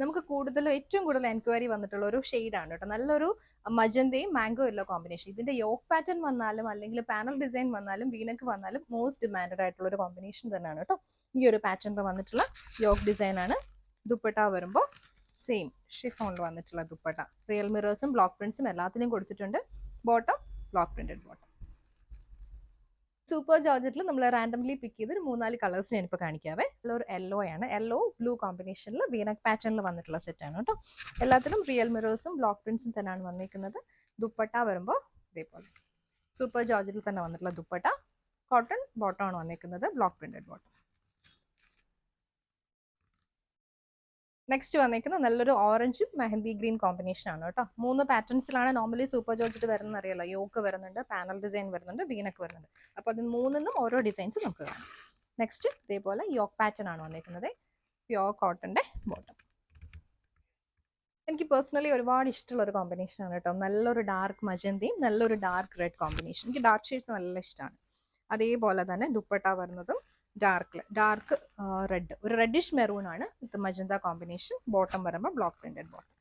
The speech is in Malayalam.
നമുക്ക് ഏറ്റവും കൂടുതൽ എൻക്വയറി വന്നിട്ടുള്ള ഒരു ഷെയ്ഡാണ് കേട്ടോ. നല്ലൊരു മജന്തയും മാംഗോ യെല്ലോ കോമ്പിനേഷൻ. ഇതിന്റെ യോക്ക് പാറ്റേൺ വന്നാലും അല്ലെങ്കിൽ പാനൽ ഡിസൈൻ വന്നാലും വീനക്ക് വന്നാലും മോസ്റ്റ് ഡിമാൻഡഡ് ആയിട്ടുള്ള ഒരു കോമ്പിനേഷൻ തന്നെയാണ് കേട്ടോ. ഈ ഒരു പാറ്റേണിൽ വന്നിട്ടുള്ള യോക്ക് ഡിസൈൻ ആണ്. ദുപ്പട്ട വരുമ്പോൾ സെയിം ഷിഫോണിൽ വന്നിട്ടുള്ള ദുപ്പട്ട. റിയൽ മിറേഴ്സും ബ്ലോക്ക് പ്രിന്റ്സും എല്ലാത്തിനും കൊടുത്തിട്ടുണ്ട്. Bottom block printed bottom. Super ജോർജറ്റിൽ നമ്മൾ റാൻഡംലി പിക്ക് ചെയ്ത് ഒരു 3-4 കളേഴ്സ് ഞാനിപ്പോൾ കാണിക്കാവേ. ഒരു യെല്ലോ ആണ്, യെല്ലോ ബ്ലൂ കോമ്പിനേഷനിൽ വീനക് പാറ്റേണിൽ വന്നിട്ടുള്ള സെറ്റാണ് കേട്ടോ. എല്ലാത്തിലും റിയൽ മിറേഴ്സും ബ്ലോക്ക് പ്രിന്റ്സും തന്നെയാണ് വന്നിരിക്കുന്നത്. ദുപ്പട്ട വരുമ്പോൾ ഇതേപോലെ സൂപ്പർ ജോർജറ്റിൽ തന്നെ വന്നിട്ടുള്ള ദുപ്പട്ട. കോട്ടൺ ബോട്ടം ആണ് വന്നിരിക്കുന്നത്, ബ്ലോക്ക് പ്രിന്റഡ് ബോട്ടം. നെക്സ്റ്റ് വന്നിരിക്കുന്നത് നല്ലൊരു ഓറഞ്ചും മെഹന്തി ഗ്രീൻ കോമ്പിനേഷൻ ആണ് കേട്ടോ. 3 പാറ്റേൺസിലാണ് നോർമലി സൂപ്പർ ജോർജറ്റ് വരുന്നത് അറിയാലോ. യോക്ക് വരുന്നുണ്ട്, പാനൽ ഡിസൈൻ വരുന്നുണ്ട്, വീനക്ക് വരുന്നുണ്ട്. അപ്പോൾ അതിന് 3-നും ഓരോ ഡിസൈൻസ് നമുക്ക് കാണാം. നെക്സ്റ്റ് ഇതേപോലെ യോക്ക് പാറ്റേൺ ആണ് വന്നിരിക്കുന്നത്, പ്യോർ കോട്ടന്റെ ബോട്ടം. എനിക്ക് പേഴ്സണലി ഒരുപാട് ഇഷ്ടമുള്ള ഒരു കോമ്പിനേഷൻ ആണ് കേട്ടോ. നല്ലൊരു ഡാർക്ക് മജന്തയും നല്ലൊരു ഡാർക്ക് റെഡ് കോമ്പിനേഷൻ. എനിക്ക് ഡാർക്ക് ഷെയ്ഡ്സ് നല്ല ഇഷ്ടമാണ്. അതേപോലെ തന്നെ ദുപ്പട്ട വരുന്നതും ഡാർക്ക് റെഡ്, ഒരു റെഡിഷ് മെറൂൺ ആണ് വിത്ത് മജന്ത കോമ്പിനേഷൻ. ബോട്ടം വരുമ്പോൾ ബ്ലോക്ക് പ്രിന്റഡ് ബോട്ടം.